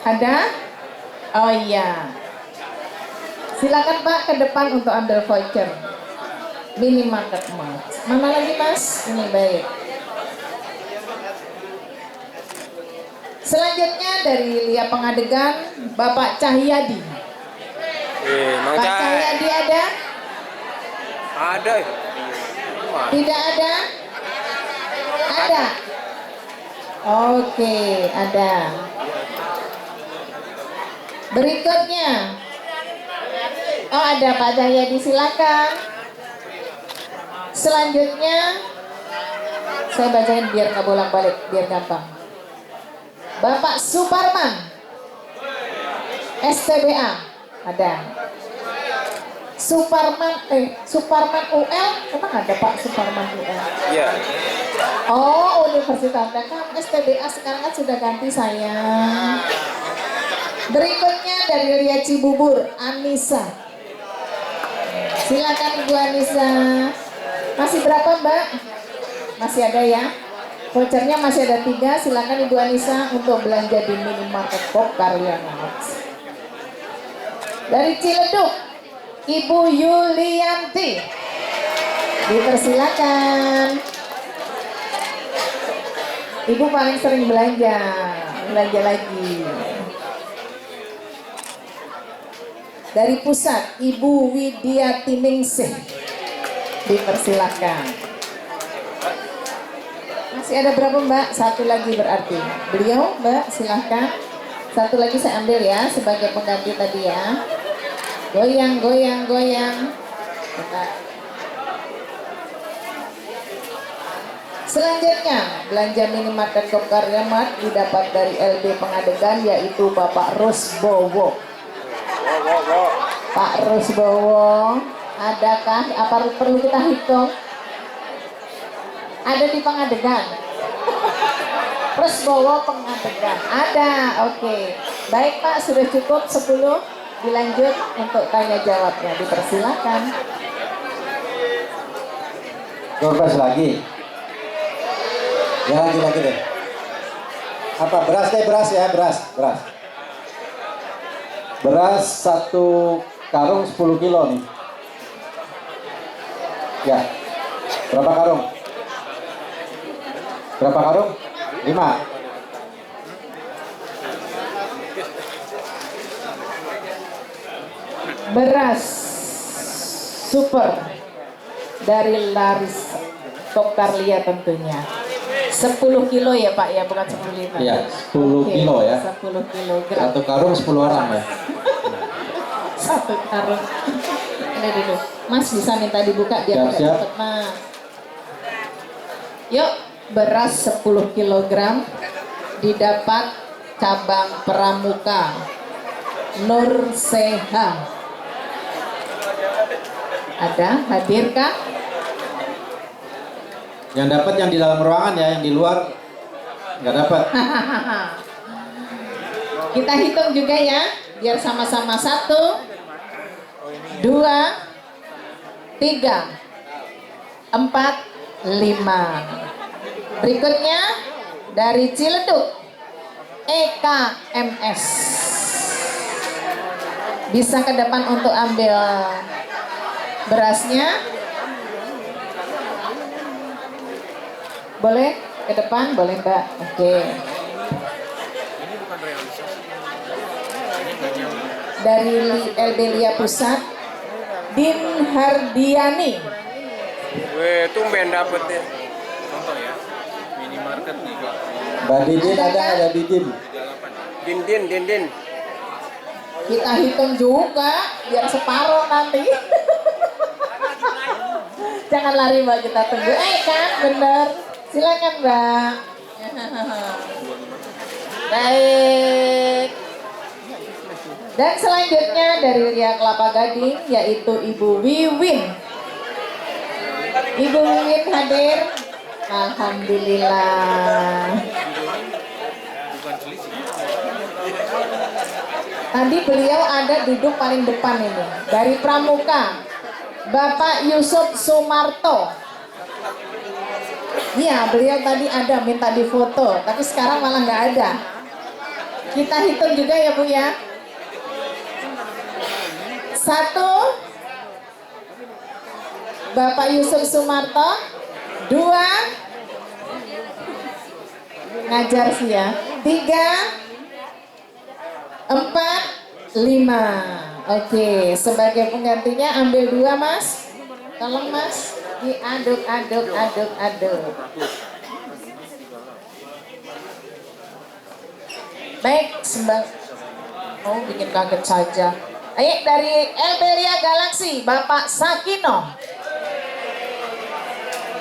Ada? Oh iya. Silakan Pak ke depan untuk ambil voucher. Minimarket Mas. Mana lagi Mas? Ini baik. Selanjutnya dari Lia Pengadegan, Bapak Cahyadi. Mang Pak Cahyadi ada? Ada. Tidak ada? Ada. Oke, ada. Berikutnya. Oh, ada Pak Cahyadi, silakan. Selanjutnya saya bacain biar nggak bolak-balik, biar gampang. Bapak Suparman, STBA, ada. Suparman UL, emang ada Pak Suparman UL? Iya. Oh, Universitas Beckham, STBA sekarang kan sudah ganti sayang. Berikutnya dari Ria Cibubur, Anissa. Silakan Ibu Anissa. Masih berapa Mbak? Masih ada ya? Vouchernya masih ada 3. Silakan Ibu Anissa untuk belanja di minimarket Pop Karyana. Dari Ciledug, Ibu Yulianti. Dipersilakan. Ibu paling sering belanja lagi. Dari pusat, Ibu Widiati Ningsih. Dipersilakan. Masih ada berapa Mbak? Satu lagi berarti. Beliau Mbak silahkan. Satu lagi saya ambil ya sebagai pengganti tadi ya. Goyang, goyang, goyang. Bentar. Selanjutnya belanja minimarket Karya Mart didapat dari LB Pengadegan yaitu Bapak Rusbowo. Pak Rusbowo, adakah apa perlu kita hitung? Ada di Pengadegan. Rusbowo Pengadegan. Ada, oke. Baik Pak, sudah cukup 10. Dilanjut untuk tanya jawabnya. Dipersilakan. Beras lagi. Ya lagi deh. Apa beras deh, beras ya, beras. Beras 1 karung 10 kilo nih. Ya. Berapa karung? 5. Beras super dari Laris Tokarlia tentunya. 10 kilo ya Pak ya, bukan 10 liter. Iya, 10 kilo ya. 10 kilogram. 1 karung 10 orang ya. 1 karung. Ini dulu. Mas bisa minta dibuka biar Siap. cepet Mas. Yuk, beras 10 kilogram didapat cabang Pramuka Nur Seha. Ada, hadirkah? Yang dapat yang di dalam ruangan ya, yang di luar nggak dapat. Kita hitung juga ya, biar sama-sama. 1, 2, 3, 4, 5. Berikutnya dari Ciledug, EKMS. Bisa ke depan untuk ambil berasnya. Boleh ke depan, boleh Mbak. Oke. Dari LB Lia Pusat, Din Hardiani. Weh, tumben dapet ya. Contoh ya. Minimarket nih Kak. Mbak Didin ada Didin. Din. Kita hitung juga biar separuh nanti. Jangan lari Mbak, kita tunggu. Kan bener. Silakan Mbak. Baik. Dan selanjutnya dari Ria Kelapa Gading yaitu Ibu Wiwin. Ibu Wiwin hadir. Alhamdulillah. Tadi beliau ada duduk paling depan ini. Dari Pramuka, Bapak Yusuf Sumarto. Iya, beliau tadi ada minta difoto, tapi sekarang malah nggak ada. Kita hitung juga ya Bu ya. 1, Bapak Yusuf Sumarto. 2, ngajar sih ya. 3, 4, 5. Oke, sebagai penggantinya ambil 2 Mas. Tolong Mas, diaduk. Baik, oh bikin kaget saja. Ayo dari Elberia Galaxy, Bapak Sakino.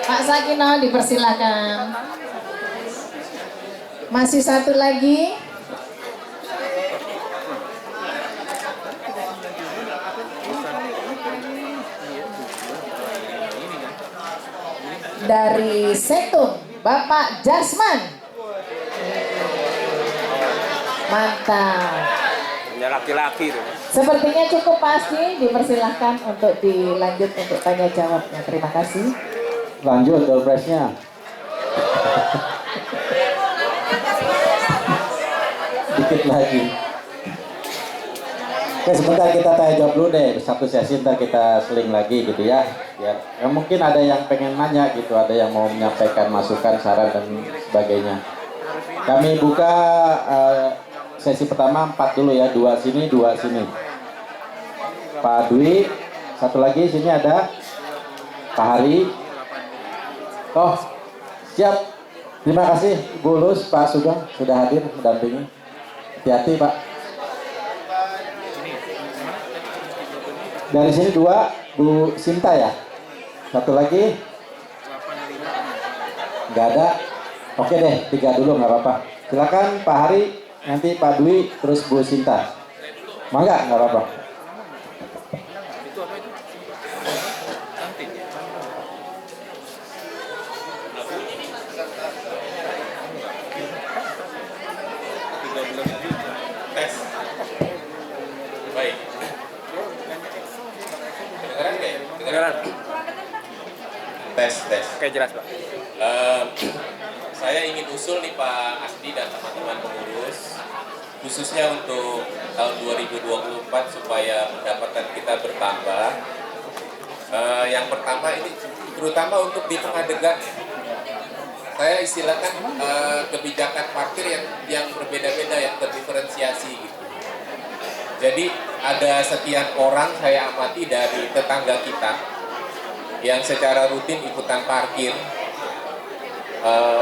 Pak Sakino dipersilakan. Masih satu lagi. Dari Setung, Bapak Jasman. Mantap. Hanya laki-laki tuh. Sepertinya cukup pasti, dipersilahkan untuk dilanjut untuk tanya jawabnya. Terima kasih. Lanjut door prize-nya. Dikit lagi. Oke, sebentar kita tanya jawab dulu deh. Satu sesi ntar kita seling lagi gitu ya. Ya, mungkin ada yang pengen nanya gitu, ada yang mau menyampaikan masukan, saran dan sebagainya. Kami buka sesi pertama 4 dulu ya, 2 sini, 2 sini. Pak Dwi, satu lagi sini ada Pak Hari. Oh, siap. Terima kasih Bu Lus, Pak Sugeng sudah hadir mendampingi. Hati-hati Pak. Dari sini 2, Bu Sinta ya. Satu lagi. Nggak ada. Oke deh, 3 dulu nggak apa-apa. Silakan Pak Hari, nanti Pak Dwi, terus Bu Sinta. Mangga, nggak apa-apa. Tes. Baik. Kedengeran nggak ya? Kedengeran. Tes. Oke, jelas Pak. Saya ingin usul nih Pak Asdi dan teman-teman pengurus, khususnya untuk tahun 2024 supaya pendapatan kita bertambah. Yang pertama ini terutama untuk di pengadegan. Saya istilahkan kebijakan parkir yang berbeda-beda, yang terdiferensiasi gitu. Jadi ada sekian orang saya amati dari tetangga kita yang secara rutin ikutan parkir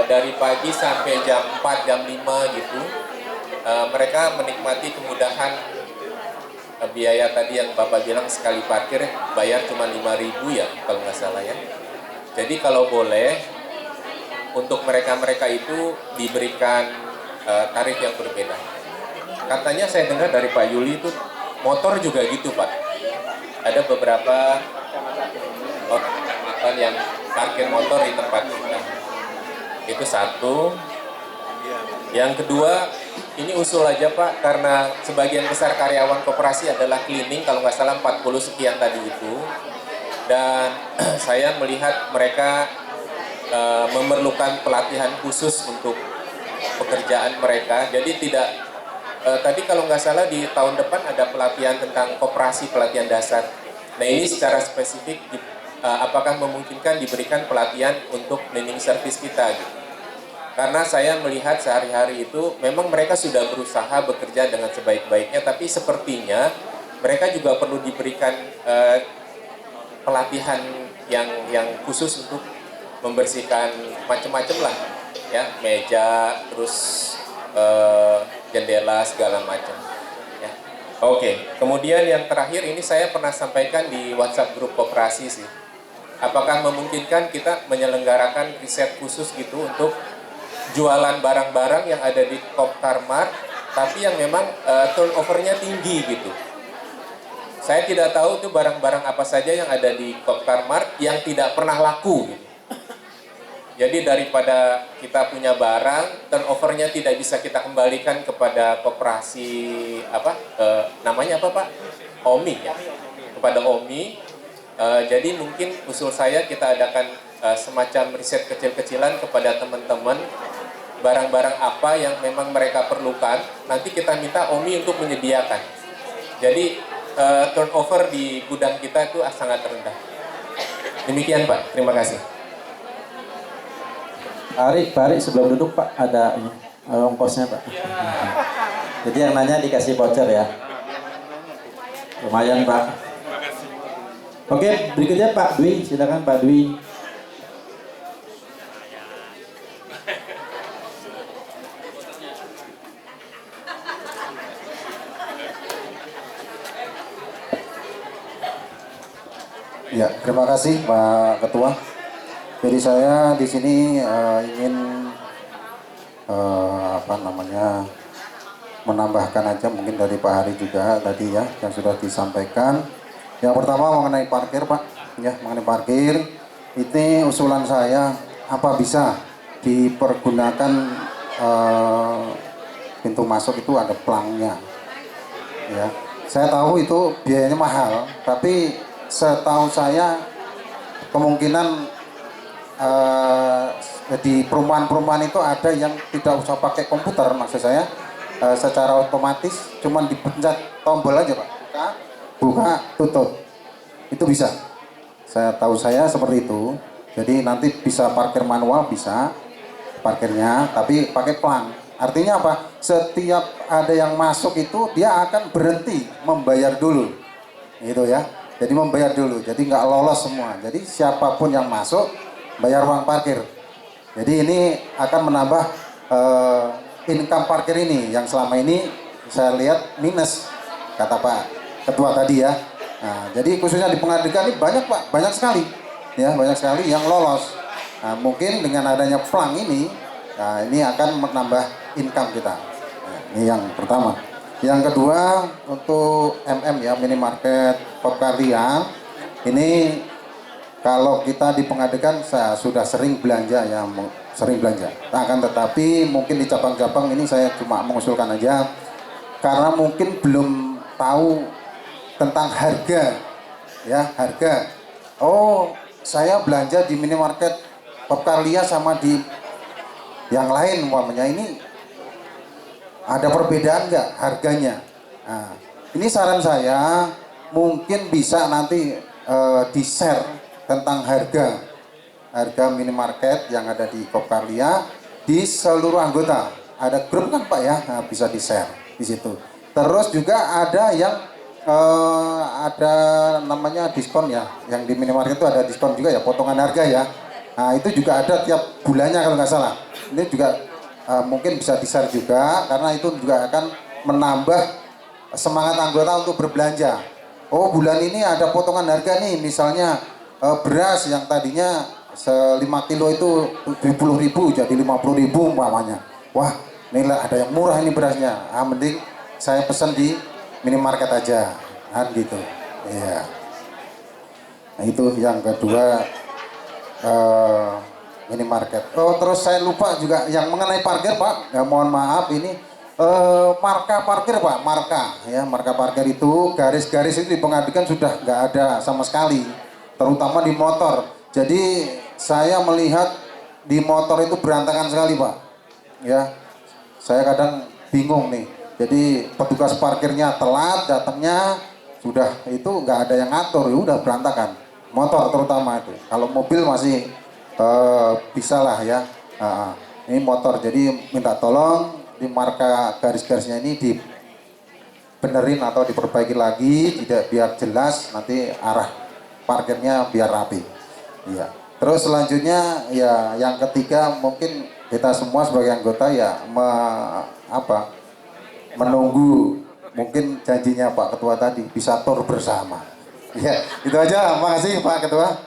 dari pagi sampai jam 4, jam 5 gitu. Mereka menikmati kemudahan biaya tadi yang Bapak bilang sekali parkir bayar cuma 5.000 ya kalau nggak salah ya. Jadi kalau boleh untuk mereka-mereka itu diberikan tarif yang berbeda. Katanya saya dengar dari Pak Yuli itu motor juga gitu Pak. Ada beberapa orang yang parkir motor di tempat kita. Itu satu. Yang kedua, ini usul aja Pak, karena sebagian besar karyawan koperasi adalah cleaning, kalau nggak salah 40 sekian tadi itu. Dan saya melihat mereka memerlukan pelatihan khusus untuk pekerjaan mereka. Jadi tidak, tadi kalau nggak salah di tahun depan ada pelatihan tentang koperasi, pelatihan dasar. Nah ini secara spesifik, apakah memungkinkan diberikan pelatihan untuk cleaning service kita gitu. Karena saya melihat sehari-hari itu memang mereka sudah berusaha bekerja dengan sebaik-baiknya, tapi sepertinya mereka juga perlu diberikan pelatihan yang khusus untuk membersihkan macam-macam lah, ya meja, terus jendela segala macam. Ya. Oke, kemudian yang terakhir ini saya pernah sampaikan di WhatsApp grup koperasi sih. Apakah memungkinkan kita menyelenggarakan riset khusus gitu untuk jualan barang-barang yang ada di Kopkarmart, tapi yang memang turnover-nya tinggi gitu. Saya tidak tahu itu barang-barang apa saja yang ada di Kopkarmart yang tidak pernah laku gitu. Jadi daripada kita punya barang, turnover-nya tidak bisa kita kembalikan kepada koperasi namanya apa Pak? OMI ya, kepada OMI. Jadi mungkin usul saya kita adakan semacam riset kecil-kecilan kepada teman-teman barang-barang apa yang memang mereka perlukan, nanti kita minta OMI untuk menyediakan. Jadi turnover di gudang kita itu sangat rendah. Demikian Pak, terima kasih. Pak Ari sebelum duduk Pak ada ini, ongkosnya Pak. Jadi yang nanya dikasih voucher ya. Lumayan Pak. Oke, berikutnya Pak Dwi, silakan Pak Dwi. Ya, terima kasih Pak Ketua. Jadi saya di sini ingin menambahkan aja mungkin dari Pak Hari juga tadi ya yang sudah disampaikan. Yang pertama mengenai parkir Pak, ya mengenai parkir. Ini usulan saya apa bisa dipergunakan pintu masuk itu ada pelangnya. Ya, saya tahu itu biayanya mahal, tapi setahu saya kemungkinan di perumahan-perumahan itu ada yang tidak usah pakai komputer, maksud saya secara otomatis cuman dipencet tombol aja Pak, buka tutup, itu bisa. Saya tahu saya seperti itu. Jadi nanti bisa parkir manual, bisa parkirnya tapi pakai pelang. Artinya apa? Setiap ada yang masuk itu dia akan berhenti membayar dulu, gitu ya. Jadi membayar dulu, jadi nggak lolos semua. Jadi siapapun yang masuk bayar uang parkir. Jadi ini akan menambah income parkir ini yang selama ini saya lihat minus, kata Pak Ketua tadi ya. Nah, jadi khususnya di pengadilan ini banyak Pak, banyak sekali, ya banyak sekali yang lolos. Nah, mungkin dengan adanya pelang ini, nah, ini akan menambah income kita. Nah, ini yang pertama. Yang kedua untuk ya minimarket Popkarya ini kalau kita di pengadilan saya sudah sering belanja ya, sering belanja. Nah, akan tetapi mungkin di cabang-cabang ini saya cuma mengusulkan aja karena mungkin belum tahu tentang harga ya, harga. Oh, saya belanja di minimarket Popkarya sama di yang lain umpamanya ini ada perbedaan nggak harganya? Nah, ini saran saya mungkin bisa nanti di-share tentang harga minimarket yang ada di Popkarya di seluruh anggota. Ada grup kan Pak ya, nah, bisa di-share di situ. Terus juga ada yang ada namanya diskon ya, yang di minimarket itu ada diskon juga ya, potongan harga ya. Nah itu juga ada tiap bulannya kalau nggak salah. Ini juga mungkin bisa di-share juga karena itu juga akan menambah semangat anggota untuk berbelanja. Oh bulan ini ada potongan harga nih, misalnya beras yang tadinya 5 kilo itu 70.000 jadi 50.000 umpamanya. Wah ini ada yang murah ini berasnya, mending saya pesan di minimarket aja, kan gitu. Iya. Nah itu yang kedua minimarket. Oh terus saya lupa juga yang mengenai parkir Pak. Ya mohon maaf ini marka parkir Pak, marka parkir itu garis-garis itu di pengadilan sudah nggak ada sama sekali, terutama di motor. Jadi saya melihat di motor itu berantakan sekali Pak. Ya, saya kadang bingung nih. Jadi petugas parkirnya telat datangnya, sudah itu nggak ada yang ngatur, ya udah berantakan. Motor terutama itu. Kalau mobil masih bisa lah ya. Ini motor, jadi minta tolong di marka garis-garisnya ini dibenerin atau diperbaiki lagi, tidak biar jelas nanti arah parkirnya biar rapi. Iya. Terus selanjutnya ya yang ketiga mungkin kita semua sebagai anggota ya menunggu mungkin janjinya Pak Ketua tadi bisa tur bersama. Ya, itu aja. Makasih Pak Ketua.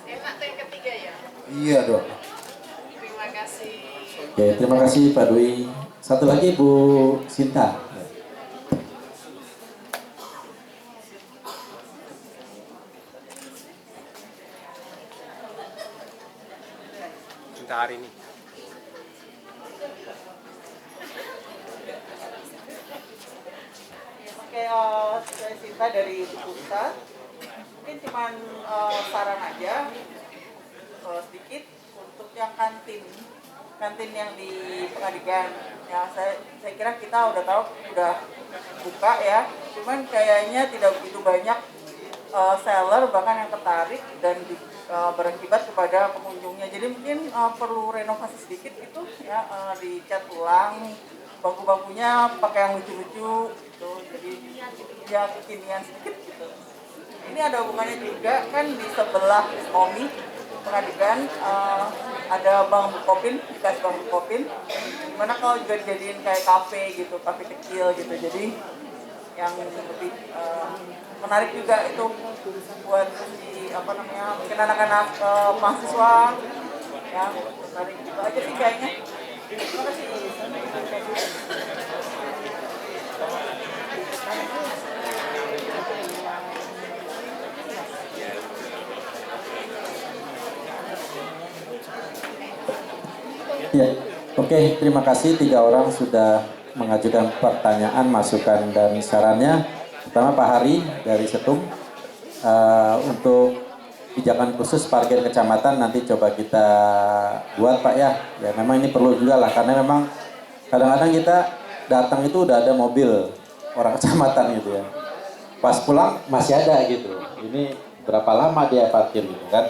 Enak tuh yang ketiga ya. Iya dong. Terima kasih. Oke, terima kasih Pak Dwi. Satu lagi Bu Sinta. Cinta hari ini. Oke, saya Sinta dari pusat. Mungkin cuman saran aja sedikit untuk kantin yang di Pengadilan. Ya, saya kira kita udah tahu, udah buka ya. Cuman kayaknya tidak begitu banyak seller bahkan yang tertarik dan berakibat kepada pengunjungnya. Jadi mungkin perlu renovasi sedikit itu ya, dicat ulang bangku-bangkunya pakai yang lucu-lucu gitu. Jadi ya kekinian sedikit gitu. Ini ada hubungannya juga kan di sebelah Omi Pengadilan ada Bang Bukopin, bekas Bang Bukopin. Dimana kalau juga dijadiin kayak kafe gitu, kafe kecil gitu. Jadi yang lebih menarik juga itu buat si apa namanya, mungkin anak-anak mahasiswa ya, menarik gitu aja sih kayaknya. Terima kasih. Ya, oke, terima kasih 3 orang sudah mengajukan pertanyaan, masukan dan sarannya. Pertama Pak Hari dari Setum, untuk pijakan khusus parkir kecamatan nanti coba kita buat Pak ya. Ya memang ini perlu juga lah karena memang kadang-kadang kita datang itu udah ada mobil orang kecamatan gitu ya. Pas pulang masih ada gitu. Ini berapa lama dia parkir gitu kan?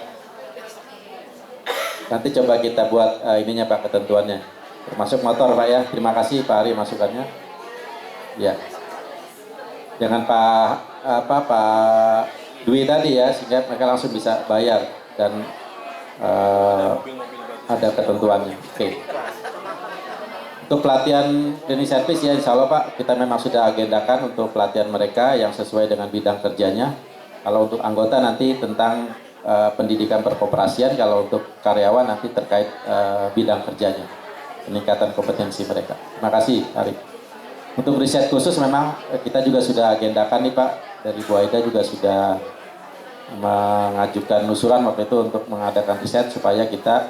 Nanti coba kita buat ininya Pak, ketentuannya. Termasuk motor Pak ya. Terima kasih Pak Ari masukannya. Ya. Jangan Pak Dwi tadi ya, sehingga mereka langsung bisa bayar dan ada ketentuannya. Oke. Untuk pelatihan cleaning service ya insya Allah Pak, kita memang sudah agendakan untuk pelatihan mereka yang sesuai dengan bidang kerjanya. Kalau untuk anggota nanti tentang pendidikan perkoperasian, kalau untuk karyawan nanti terkait bidang kerjanya, peningkatan kompetensi mereka. Terima kasih Arif. Untuk riset khusus memang kita juga sudah agendakan nih Pak, dari Bu Aida juga sudah mengajukan usulan waktu itu untuk mengadakan riset supaya kita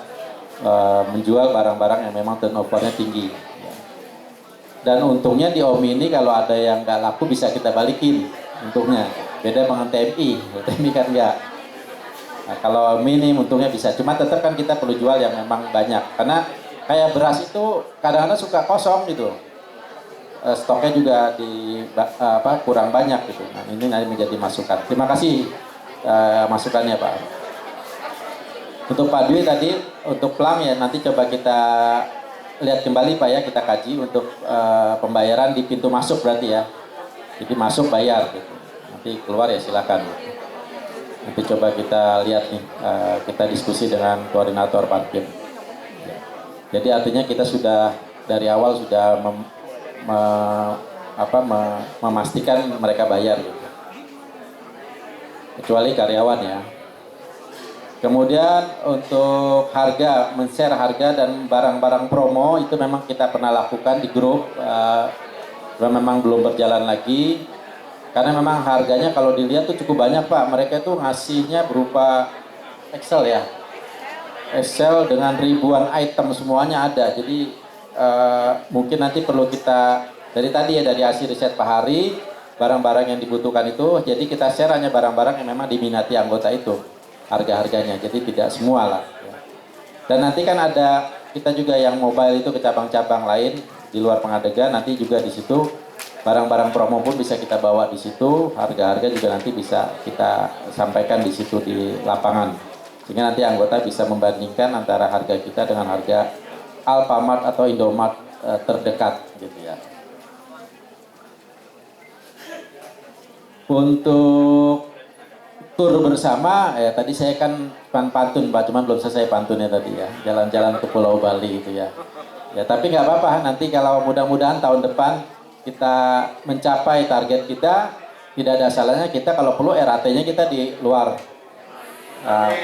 menjual barang-barang yang memang turnovernya tinggi. Dan untungnya di OMI ini kalau ada yang nggak laku bisa kita balikin untungnya. Beda dengan TMI, TMI kan nggak. Nah, kalau minim untungnya bisa, cuma tetap kan kita perlu jual yang memang banyak. Karena kayak beras itu kadang-kadang suka kosong gitu. Stoknya juga kurang banyak gitu. Nah, ini nanti menjadi masukan. Terima kasih masukannya Pak. Untuk Pak Dwi tadi, untuk pelang ya nanti coba kita lihat kembali Pak ya, kita kaji untuk pembayaran di pintu masuk berarti ya. Jadi masuk bayar gitu. Nanti keluar ya silakan. Nanti coba kita lihat nih, kita diskusi dengan koordinator parkir. Jadi artinya kita sudah dari awal sudah memastikan mereka bayar gitu. Kecuali karyawan ya. Kemudian untuk harga, men-share harga dan barang-barang promo itu memang kita pernah lakukan di grup, memang belum berjalan lagi. Karena memang harganya kalau dilihat tuh cukup banyak Pak, mereka tuh ngasihnya berupa Excel ya. Excel dengan ribuan item semuanya ada, jadi mungkin nanti perlu kita, dari tadi ya dari hasil riset Pak Hari, barang-barang yang dibutuhkan itu, jadi kita share hanya barang-barang yang memang diminati anggota itu, harga-harganya, jadi tidak semua lah. Dan nanti kan ada, kita juga yang mobile itu ke cabang-cabang lain, di luar Pengadegan, nanti juga di situ, barang-barang promo pun bisa kita bawa di situ, harga-harga juga nanti bisa kita sampaikan di situ di lapangan. Sehingga nanti anggota bisa membandingkan antara harga kita dengan harga Alfamart atau Indomart terdekat gitu ya. Untuk tur bersama, ya tadi saya kan pantun Pak, cuman belum selesai pantunnya tadi ya. Jalan-jalan ke Pulau Bali gitu ya. Ya tapi nggak apa-apa, nanti kalau mudah-mudahan tahun depan kita mencapai target kita, tidak ada salahnya kita kalau perlu RAT-nya kita di luar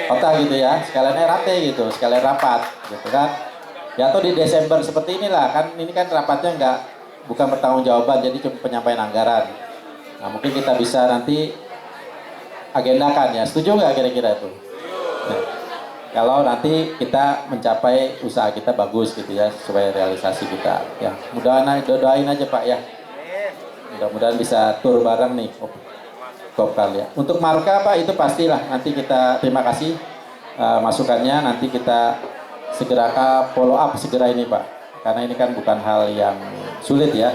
kota gitu ya, sekalian RAT gitu, sekalian rapat gitu kan ya, atau di Desember seperti inilah kan, ini kan rapatnya bukan pertanggungjawaban, jadi cuma penyampaian anggaran. Nah mungkin kita bisa nanti agendakan ya, setuju nggak kira-kira itu? Nah, kalau nanti kita mencapai usaha kita bagus gitu ya, supaya realisasi kita ya, mudah-mudahan doain aja Pak ya, mudah-mudahan bisa tur bareng nih Kopkal ya. Untuk marka Pak itu pastilah nanti kita terima kasih masukannya, nanti kita segera follow up segera ini Pak, karena ini kan bukan hal yang sulit ya,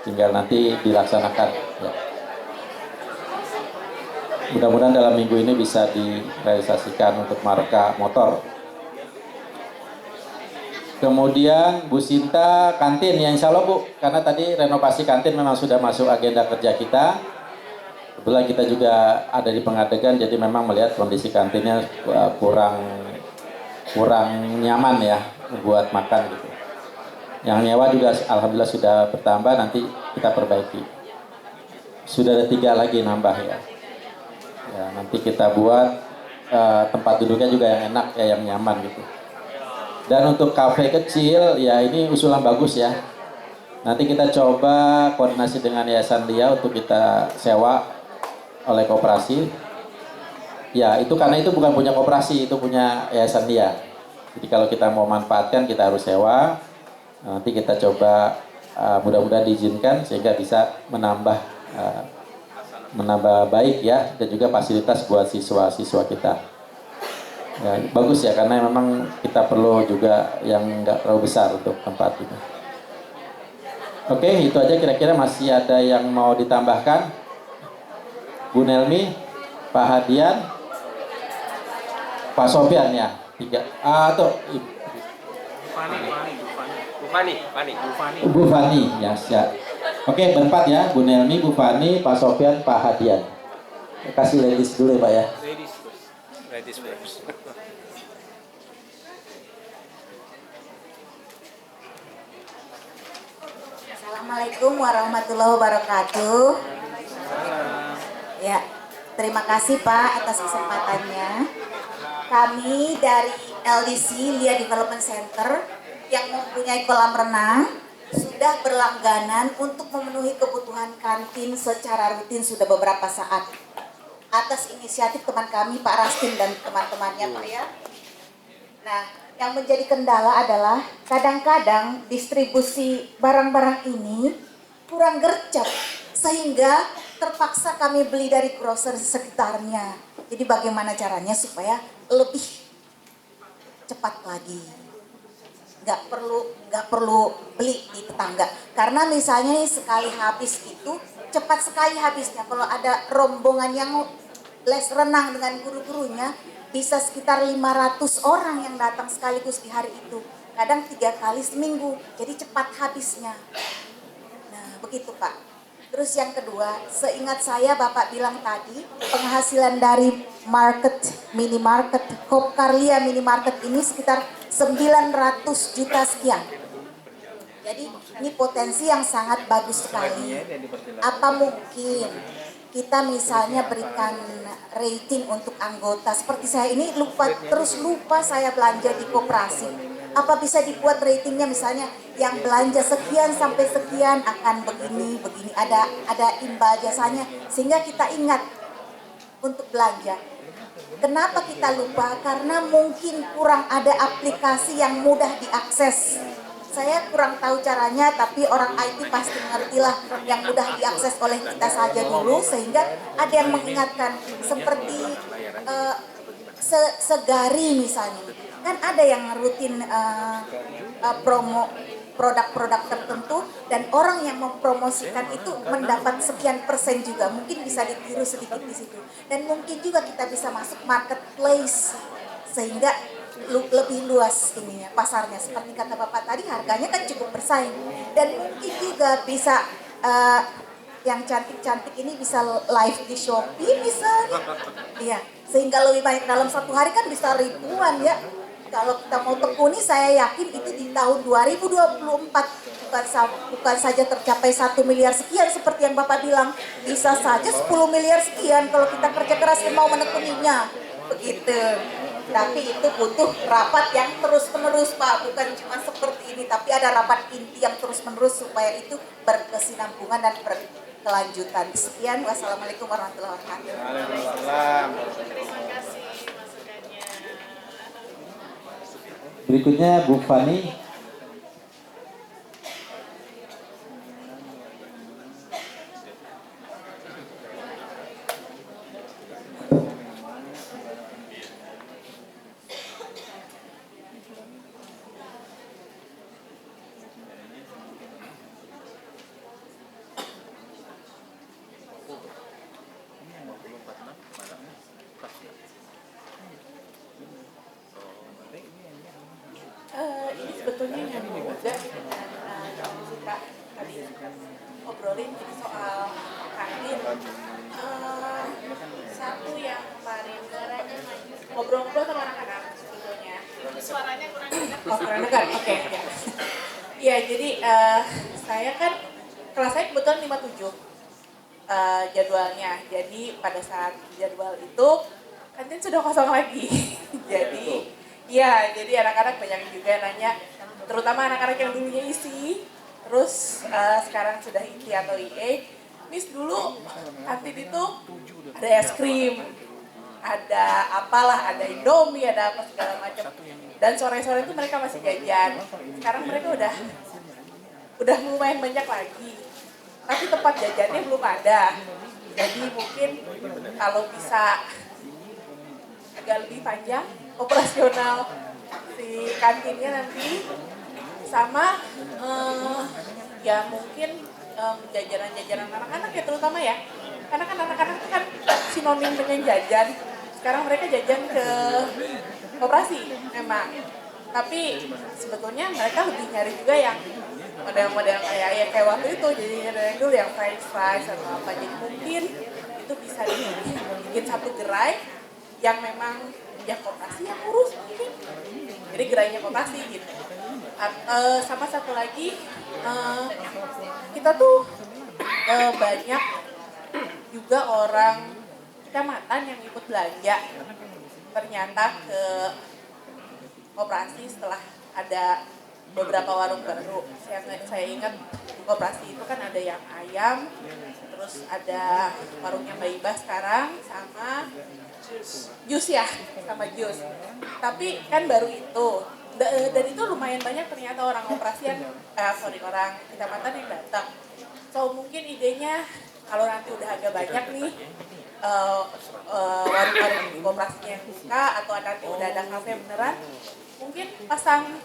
tinggal nanti dilaksanakan ya. Mudah-mudahan dalam minggu ini bisa direalisasikan untuk marka motor. Kemudian Bu Sinta, kantin ya insya Allah Bu, karena tadi renovasi kantin memang sudah masuk agenda kerja kita. Kebetulan kita juga ada di pengadegan, jadi memang melihat kondisi kantinnya kurang nyaman ya buat makan gitu. Yang nyewa juga alhamdulillah sudah bertambah, nanti kita perbaiki. Sudah ada 3 lagi nambah ya. Ya nanti kita buat tempat duduknya juga yang enak ya, yang nyaman gitu. Dan untuk kafe kecil ya ini usulan bagus ya. Nanti kita coba koordinasi dengan Yayasan Lia untuk kita sewa oleh koperasi. Ya itu karena itu bukan punya koperasi, itu punya Yayasan Lia. Jadi kalau kita mau manfaatkan kita harus sewa. Nanti kita coba mudah-mudahan diizinkan sehingga bisa menambah baik ya, dan juga fasilitas buat siswa-siswa kita. Ya, bagus ya, karena memang kita perlu juga yang nggak terlalu besar untuk tempat itu. Oke, itu aja kira-kira. Masih ada yang mau ditambahkan? Bu Nelmi, Pak Hadian, Pak Sofian ya, 3. Atau Bu Fani ya, siap. Oke, berempat ya, Bu Nelmi, Bu Fani, Pak Sofian, Pak Hadian. Kasih ladies dulu ya Pak ya. Ladies first. Assalamualaikum warahmatullahi wabarakatuh. Ya, terima kasih Pak atas kesempatannya. Kami dari LDC Lia Development Center yang mempunyai kolam renang sudah berlangganan untuk memenuhi kebutuhan kantin secara rutin sudah beberapa saat. Atas inisiatif teman kami Pak Rastin dan teman-temannya Pak ya. Nah, yang menjadi kendala adalah kadang-kadang distribusi barang-barang ini kurang gercep sehingga terpaksa kami beli dari grocer sekitarnya. Jadi bagaimana caranya supaya lebih cepat lagi? Nggak perlu beli di tetangga. Karena misalnya sekali habis itu cepat sekali habisnya. Kalau ada rombongan yang les renang dengan guru-gurunya, bisa sekitar 500 orang yang datang sekaligus di hari itu. Kadang 3 kali seminggu, jadi cepat habisnya. Nah, begitu Pak. Terus yang kedua, seingat saya Bapak bilang tadi, penghasilan dari minimarket, Kopkarlia minimarket ini sekitar 900 juta sekian. Jadi ini potensi yang sangat bagus sekali. Apa mungkin kita misalnya berikan rating untuk anggota seperti saya ini terus lupa saya belanja di koperasi. Apa bisa dibuat ratingnya misalnya yang belanja sekian sampai sekian akan begini ada imbal jasanya sehingga kita ingat untuk belanja. Kenapa kita lupa? Karena mungkin kurang ada aplikasi yang mudah diakses. Saya kurang tahu caranya, tapi orang IT pasti mengertilah yang mudah diakses oleh kita saja dulu, sehingga ada yang mengingatkan seperti Segari misalnya, kan ada yang rutin promo produk-produk tertentu dan orang yang mempromosikan itu mendapat sekian persen juga, mungkin bisa ditiru sedikit di situ. Dan mungkin juga kita bisa masuk marketplace sehingga lebih luas ininya pasarnya, seperti kata Bapak tadi harganya kan cukup bersaing dan mungkin juga bisa yang cantik-cantik ini bisa live di Shopee misalnya, iya, sehingga lebih banyak dalam satu hari kan bisa ribuan ya. Kalau kita mau tekuni, saya yakin itu di tahun 2024 bukan saja tercapai 1 miliar sekian seperti yang Bapak bilang, bisa saja 10 miliar sekian kalau kita kerja keras dan mau menekuninya, begitu. Tapi itu butuh rapat yang terus-menerus Pak, bukan cuma seperti ini, tapi ada rapat inti yang terus-menerus supaya itu berkesinambungan dan berkelanjutan. Sekian, wassalamualaikum warahmatullahi wabarakatuh. Waalaikumsalam. Berikutnya Bu Fani. sebetulnya yang juga dengan Jessica tadi ngobrolin jadi soal kantin. Satu yang kemarin ngobrol-ngobrol sama anak-anak sebetulnya. Suaranya kurang dengar. Oh, kurang dengar. Oke. Iya, jadi saya kan kelas saya kebetulan 57 jadwalnya. Jadi pada saat jadwal itu kantin sudah kosong lagi. Jadi ya, jadi anak-anak banyak juga nanya, terutama anak-anak yang dulunya isi, terus sekarang sudah IT atau IE. Miss, dulu kantin itu ada es krim, ada apalah, ada Indomie, ada apa segala macam. Dan sore-sore itu mereka masih jajan. Sekarang mereka udah lumayan banyak lagi. Tapi tempat jajannya belum ada. Jadi mungkin kalau bisa agak lebih panjang operasional si kantinnya nanti, sama ya mungkin jajanan-jajanan anak-anak ya terutama ya. Karena kan anak-anak itu kan sinonim dengan jajan. Sekarang mereka jajan ke koperasi memang. Tapi sebetulnya mereka lebih nyari juga yang model-model kayak waktu itu, jadi yang dulu yang fries atau apa. Jadi mungkin itu bisa dibikin satu gerai yang memang ya koperasi yang urus mungkin. Jadi gerainya koperasi gitu. Sama satu lagi, kita tuh banyak juga orang kecamatan yang ikut belanja ternyata ke koperasi setelah ada beberapa warung baru. Saya ingat di koperasi itu kan ada yang ayam, terus ada warungnya Mbak Iba sekarang, sama jus ya, sama jus. Tapi kan baru itu, dan itu lumayan banyak ternyata orang koperasi yang, orang kecamatan yang datang. So mungkin idenya kalau nanti udah agak banyak nih warung-warung koperasinya yang buka, atau nanti udah ada kafe beneran, mungkin pasang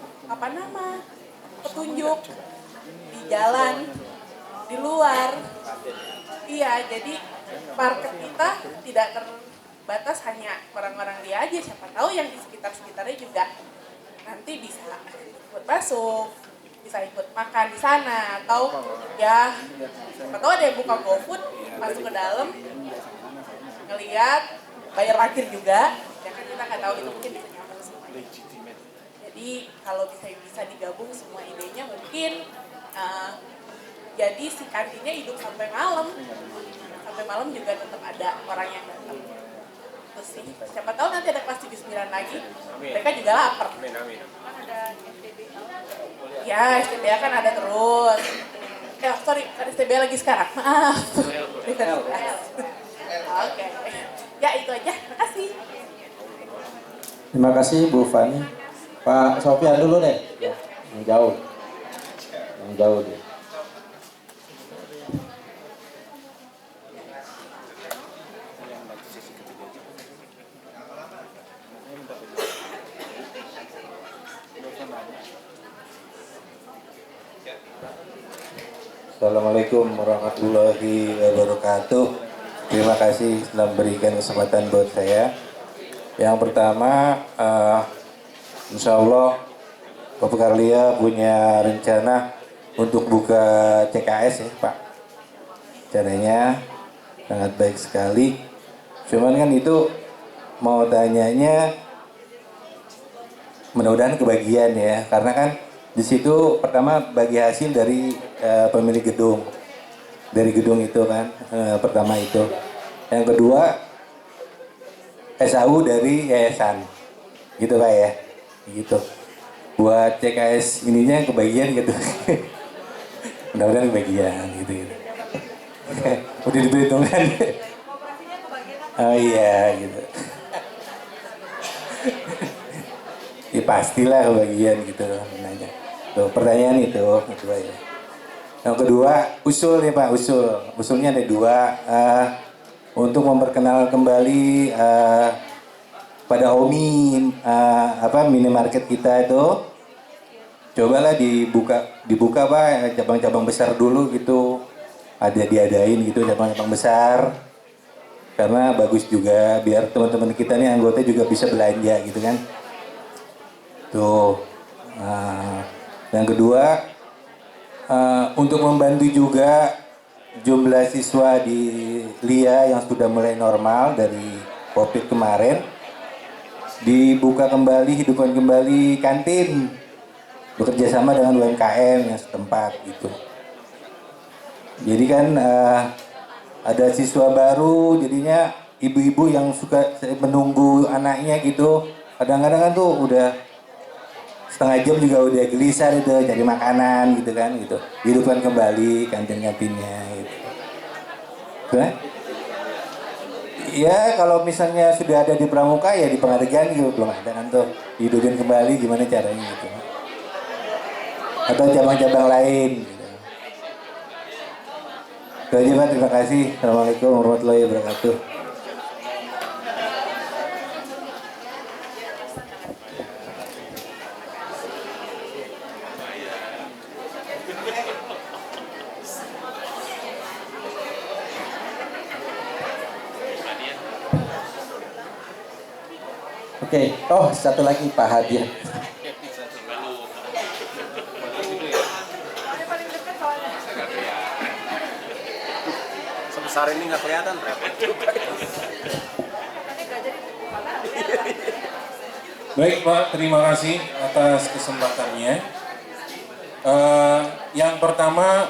petunjuk di jalan, di luar. Iya, jadi market kita tidak terbatas hanya orang-orang dia aja, siapa tahu yang di sekitar-sekitarnya juga nanti bisa ikut masuk, bisa ikut makan di sana, atau ya siapa tahu ada yang buka GoFood, masuk ke dalam, ngelihat, bayar parkir juga, ya kan kita nggak tahu itu mungkin bisa nyambung semuanya. Jadi kalau bisa digabung semua idenya mungkin jadi si kantinnya hidup sampai malam juga tetap ada orang yang datang. Terus sih, siapa tahu nanti ada kelas 79 lagi, mereka juga lapar. Ada STBA. Ya, STBA kan ada terus. Ada STBA lagi sekarang. Maaf. Oke. Ya itu aja, makasih. Terima kasih Bu Fani. Pak Sofian dulu deh, yang jauh deh. Assalamualaikum warahmatullahi wabarakatuh. Terima kasih telah memberikan kesempatan buat saya. Yang pertama, insya Allah Bapak Karlia punya rencana untuk buka CKS ya Pak. Caranya sangat baik sekali. Cuman kan itu mau tanyanya, mudah-mudahan kebagian ya, karena kan di situ pertama bagi hasil dari pemilik gedung, dari gedung itu kan, pertama itu. Yang kedua SAU dari yayasan, gitu Pak ya, gitu. Buat CKS ininya kebagian gitu, mudah-mudahan kebagian gitu. Udah diperhitungkan. Oh iya gitu. Ya pastilah kebagian gitu nanya. Tuh pertanyaan itu kedua ya. Yang kedua usul nih Pak, usulnya ada dua, untuk memperkenalkan kembali pada Omi minimarket kita itu, cobalah dibuka Pak cabang-cabang besar dulu gitu, diadain gitu cabang-cabang besar, karena bagus juga biar teman-teman kita nih anggota juga bisa belanja gitu kan. Tuh. Yang kedua, untuk membantu juga jumlah siswa di LIA yang sudah mulai normal dari COVID kemarin, dibuka kembali, hidupkan kembali kantin, bekerja sama dengan UMKM yang setempat gitu. Jadi kan ada siswa baru, jadinya ibu-ibu yang suka menunggu anaknya gitu, kadang-kadang kan tuh udah setengah jam juga udah gelisah itu cari makanan gitu kan gitu. Hidupkan kembali kantin-kantinnya gitu. Nah, ya kalau misalnya sudah ada di Pramuka ya di Pengadegan gitu belum ada kan tuh hidupin kembali gimana caranya gitu. Atau cabang-cabang lain gitu. Itu aja Pak, terima kasih. Assalamualaikum warahmatullahi wabarakatuh. Oke, oh satu lagi Pak Hadiah. Sebesar ini nggak kelihatan repot juga. Baik Pak, terima kasih atas kesempatannya. Yang pertama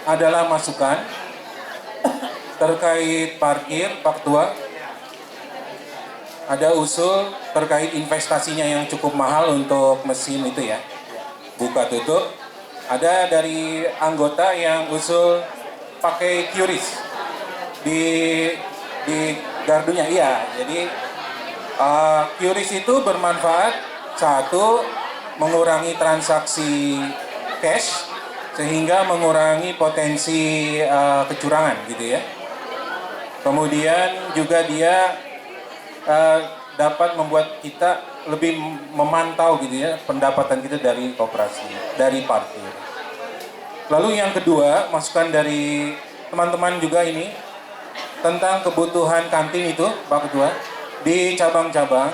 adalah masukan terkait parkir, Pak Ketua. Ada usul terkait investasinya yang cukup mahal untuk mesin itu ya, buka tutup. Ada dari anggota yang usul pakai QRIS di gardunya, iya. Jadi QRIS itu bermanfaat, satu, mengurangi transaksi cash sehingga mengurangi potensi kecurangan gitu ya. Kemudian juga dia dapat membuat kita lebih memantau gitu ya pendapatan kita dari koperasi, dari parkir. Lalu yang kedua, masukan dari teman-teman juga ini tentang kebutuhan kantin itu, Pak Ketua, di cabang-cabang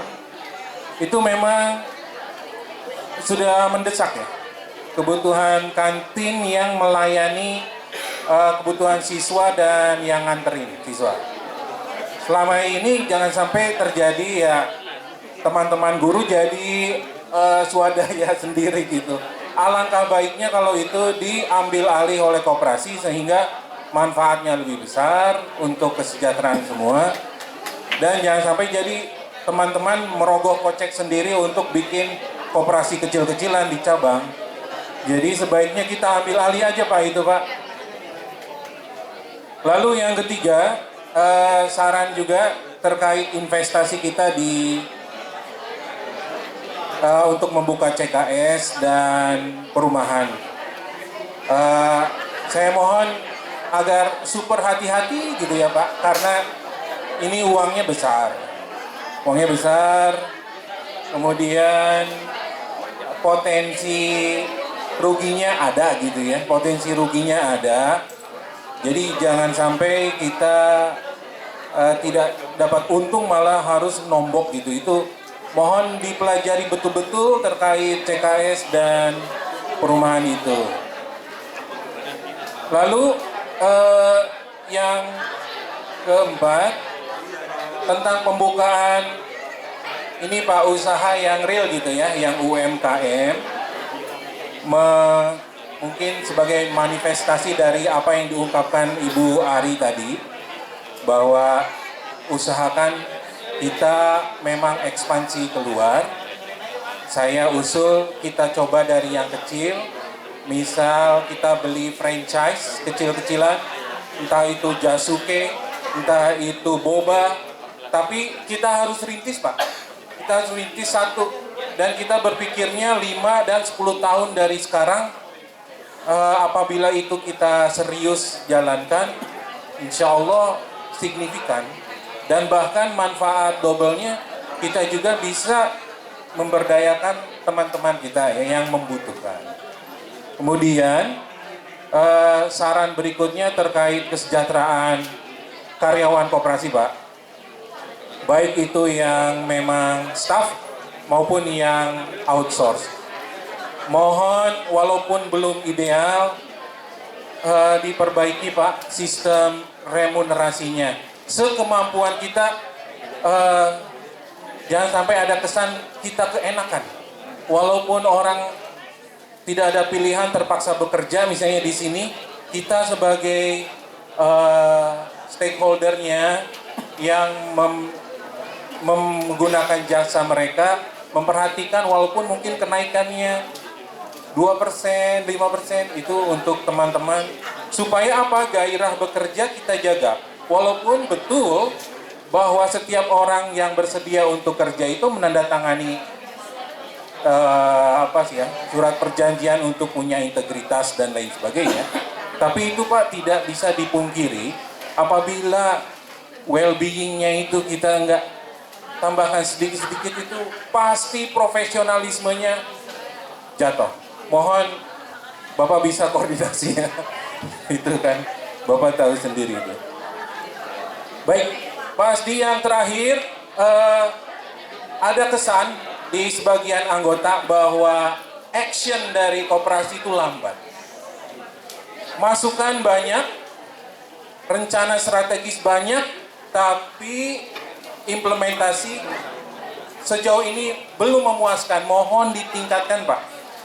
itu memang sudah mendesak ya. Kebutuhan kantin yang melayani kebutuhan siswa dan yang nganterin siswa. Selama ini jangan sampai terjadi ya teman-teman guru jadi swadaya sendiri gitu. Alangkah baiknya kalau itu diambil alih oleh koperasi sehingga manfaatnya lebih besar untuk kesejahteraan semua. Dan jangan sampai jadi teman-teman merogoh kocek sendiri untuk bikin koperasi kecil-kecilan di cabang. Jadi sebaiknya kita ambil alih aja Pak itu Pak. Lalu yang ketiga, saran juga terkait investasi kita untuk membuka CKS dan perumahan. Saya mohon agar super hati-hati gitu ya Pak, karena ini uangnya besar. Uangnya besar, kemudian potensi ruginya ada gitu ya, potensi ruginya ada. Jadi jangan sampai kita tidak dapat untung malah harus nombok gitu. Itu mohon dipelajari betul-betul terkait CKS dan perumahan itu. Lalu yang keempat tentang pembukaan ini Pak, usaha yang real gitu ya, yang UMKM, mungkin sebagai manifestasi dari apa yang diungkapkan Ibu Ari tadi, bahwa usahakan kita memang ekspansi keluar. Saya usul kita coba dari yang kecil, misal kita beli franchise kecil-kecilan, entah itu Jasuke, entah itu Boba, tapi kita harus rintis Pak. Kita harus rintis satu, dan kita berpikirnya 5 dan 10 tahun dari sekarang. Apabila itu kita serius jalankan, insya Allah signifikan, dan bahkan manfaat dobelnya kita juga bisa memberdayakan teman-teman kita ya, yang membutuhkan. Kemudian saran berikutnya terkait kesejahteraan karyawan koperasi Pak, baik itu yang memang staff maupun yang outsource. mohon walaupun belum ideal, diperbaiki Pak sistem remunerasinya. Sekemampuan kita, jangan sampai ada kesan kita keenakan. Walaupun orang tidak ada pilihan terpaksa bekerja, misalnya di sini, kita sebagai stakeholdernya yang menggunakan jasa mereka, memperhatikan walaupun mungkin kenaikannya 2%, 5% itu untuk teman-teman. Supaya apa? Gairah bekerja kita jaga. Walaupun betul bahwa setiap orang yang bersedia untuk kerja itu menandatangani surat perjanjian untuk punya integritas dan lain sebagainya. Tapi itu Pak tidak bisa dipungkiri apabila well-being-nya itu kita nggak tambahkan sedikit-sedikit, itu pasti profesionalismenya jatuh. Mohon Bapak bisa koordinasi ya. Itu kan Bapak tahu sendiri itu. Baik, pasti yang terakhir ada kesan di sebagian anggota bahwa action dari koperasi itu lambat. Masukan banyak, rencana strategis banyak, tapi implementasi sejauh ini belum memuaskan. Mohon ditingkatkan Pak.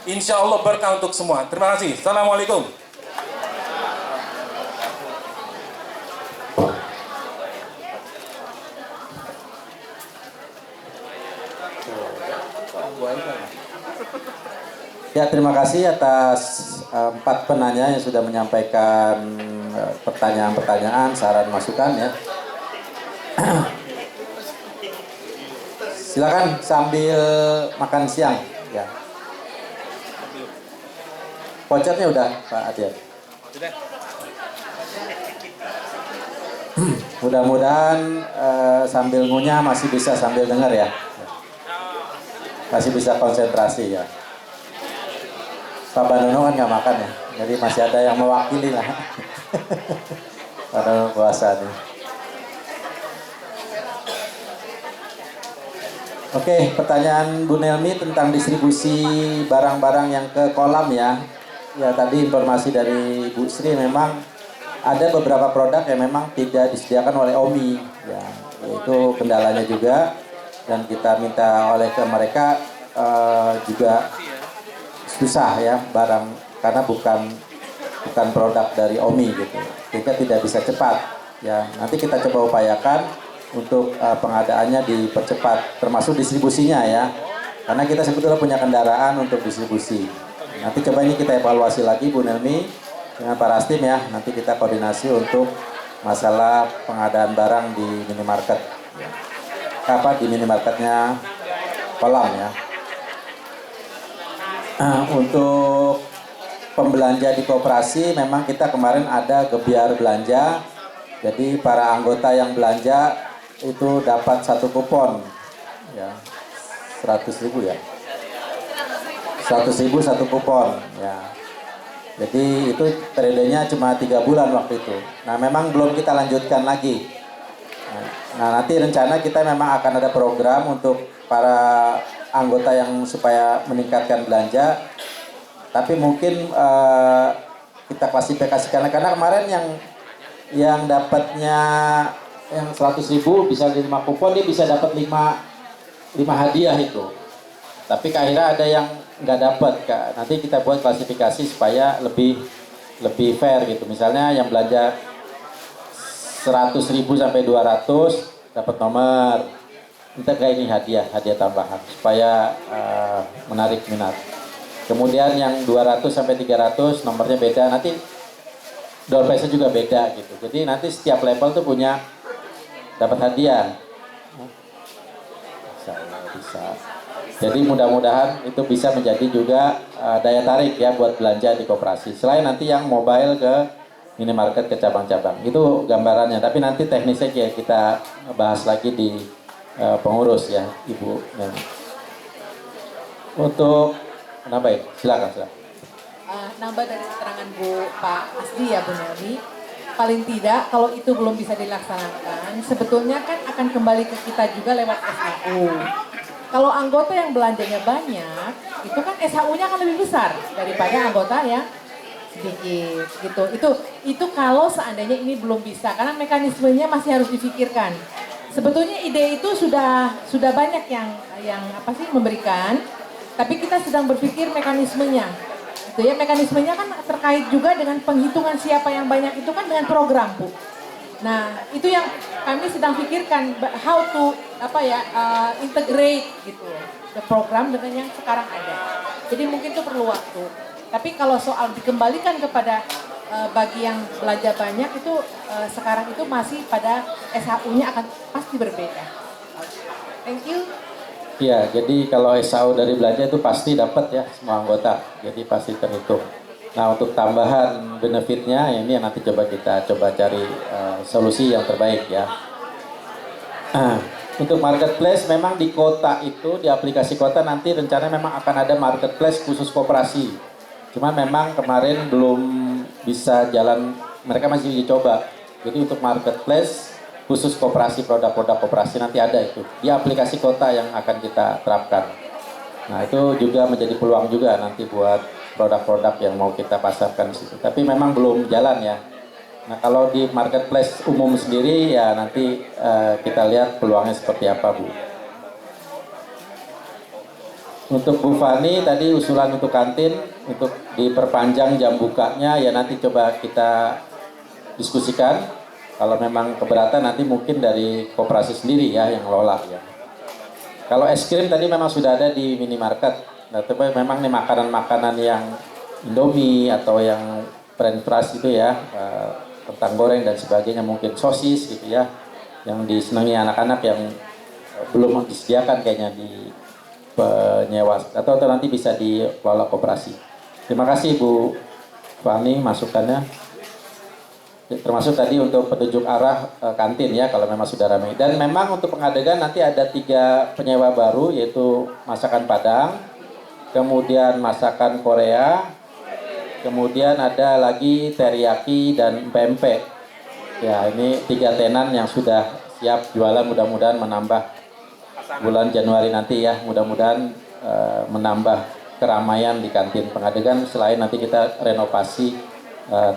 Insya Allah berkah untuk semua. Terima kasih. Assalamualaikum. Ya, terima kasih atas 4 penanya yang sudah menyampaikan pertanyaan-pertanyaan, saran, masukan ya. Silakan sambil makan siang ya. Vouchernya udah Pak Adian. Mudah-mudahan sambil ngunyah masih bisa sambil dengar ya. Masih bisa konsentrasi ya. Pak Banono kan nggak makan ya, jadi masih ada yang mewakili lah. Pada puasa nih. Oke, pertanyaan Bu Nelmi tentang distribusi barang-barang yang ke kolam ya. Ya tadi informasi dari Bu Sri, memang ada beberapa produk yang memang tidak disediakan oleh OMI. Ya, itu kendalanya juga, dan kita minta oleh ke mereka juga susah ya barang, karena bukan produk dari OMI gitu, sehingga tidak bisa cepat ya. Nanti kita coba upayakan untuk pengadaannya dipercepat, termasuk distribusinya ya, karena kita sebetulnya punya kendaraan untuk distribusi. Nanti coba ini kita evaluasi lagi Bu Nelmi dengan Pak Rastim ya, nanti kita koordinasi untuk masalah pengadaan barang di minimarket di minimarketnya kolam ya. Untuk pembelanja di koperasi, memang kita kemarin ada gebiar belanja. Jadi para anggota yang belanja itu dapat 1 kupon ya, 100.000 ya, 100.000 1 kupon ya. Jadi itu periodenya cuma 3 bulan waktu itu. Nah memang belum kita lanjutkan lagi. Nah nanti rencana kita memang akan ada program untuk para anggota yang supaya meningkatkan belanja, tapi mungkin kita klasifikasikan, karena kemarin yang dapatnya yang 100.000 bisa 5 kupon, dia bisa dapat 5 hadiah itu, tapi akhirnya ada yang nggak dapat Kak. Nanti kita buat klasifikasi supaya lebih fair gitu. Misalnya yang belanja 100.000 sampai 200 dapat nomor, kita kayak ini hadiah tambahan supaya menarik minat. Kemudian yang 200 sampai 300 nomornya beda, nanti door prize-nya juga beda gitu. Jadi nanti setiap level tuh punya dapat hadiah. Bisa. Jadi mudah-mudahan itu bisa menjadi juga daya tarik ya buat belanja di koperasi. Selain nanti yang mobile ke minimarket, ke cabang-cabang. Itu gambarannya, tapi nanti teknisnya ya kita bahas lagi di pengurus ya Ibu. Untuk nambah, silakan. Nambah dari keterangan Pak Asdi ya Bu Nelmi, paling tidak kalau itu belum bisa dilaksanakan, sebetulnya kan akan kembali ke kita juga lewat SAU. Kalau anggota yang belanjanya banyak, itu kan SHU-nya akan lebih besar daripada anggota yang sedikit gitu. Itu kalau seandainya ini belum bisa, karena mekanismenya masih harus difikirkan. Sebetulnya ide itu sudah banyak yang apa sih memberikan, tapi kita sedang berpikir mekanismenya. Gitu ya, mekanismenya kan terkait juga dengan penghitungan siapa yang banyak itu kan dengan program, Bu. Nah, itu yang kami sedang pikirkan how to integrate gitu the program dengan yang sekarang ada. Jadi mungkin itu perlu waktu. Tapi kalau soal dikembalikan kepada bagi yang belanja banyak itu sekarang itu masih pada SHU-nya akan pasti berbeda. Thank you. Iya, jadi kalau SAU dari belanja itu pasti dapat ya semua anggota, jadi pasti terhitung. Nah, untuk tambahan benefitnya ini yang nanti kita coba cari solusi yang terbaik ya. Untuk marketplace memang di kota itu, di aplikasi kota nanti rencana memang akan ada marketplace khusus koperasi. Cuma memang kemarin belum bisa jalan, mereka masih dicoba. Jadi untuk marketplace khusus koperasi, produk-produk koperasi nanti ada itu di aplikasi kota yang akan kita terapkan. Nah, itu juga menjadi peluang juga nanti buat produk-produk yang mau kita pasarkan di situ. Tapi memang belum jalan ya. Nah, kalau di marketplace umum sendiri ya nanti kita lihat peluangnya seperti apa, Bu. Untuk Bu Fani tadi usulan untuk kantin untuk diperpanjang jam bukanya ya nanti coba kita diskusikan. Kalau memang keberatan nanti mungkin dari koperasi sendiri ya yang lola ya. Kalau es krim tadi memang sudah ada di minimarket. Nah, tapi memang nih makanan-makanan yang Indomie atau yang french fries itu ya, kentang goreng dan sebagainya, mungkin sosis gitu ya, yang disenangi anak-anak yang belum disediakan kayaknya di penyewa atau nanti bisa dikelola koperasi. Terima kasih Bu Fani masukannya. Termasuk tadi untuk petunjuk arah kantin ya kalau memang sudah ramai. Dan memang untuk pengadegan nanti ada 3 penyewa baru yaitu masakan Padang, kemudian masakan Korea, kemudian ada lagi teriyaki dan pempek. Ya ini 3 tenan yang sudah siap jualan, mudah-mudahan menambah bulan Januari nanti ya, mudah-mudahan menambah keramaian di kantin pengadegan selain nanti kita renovasi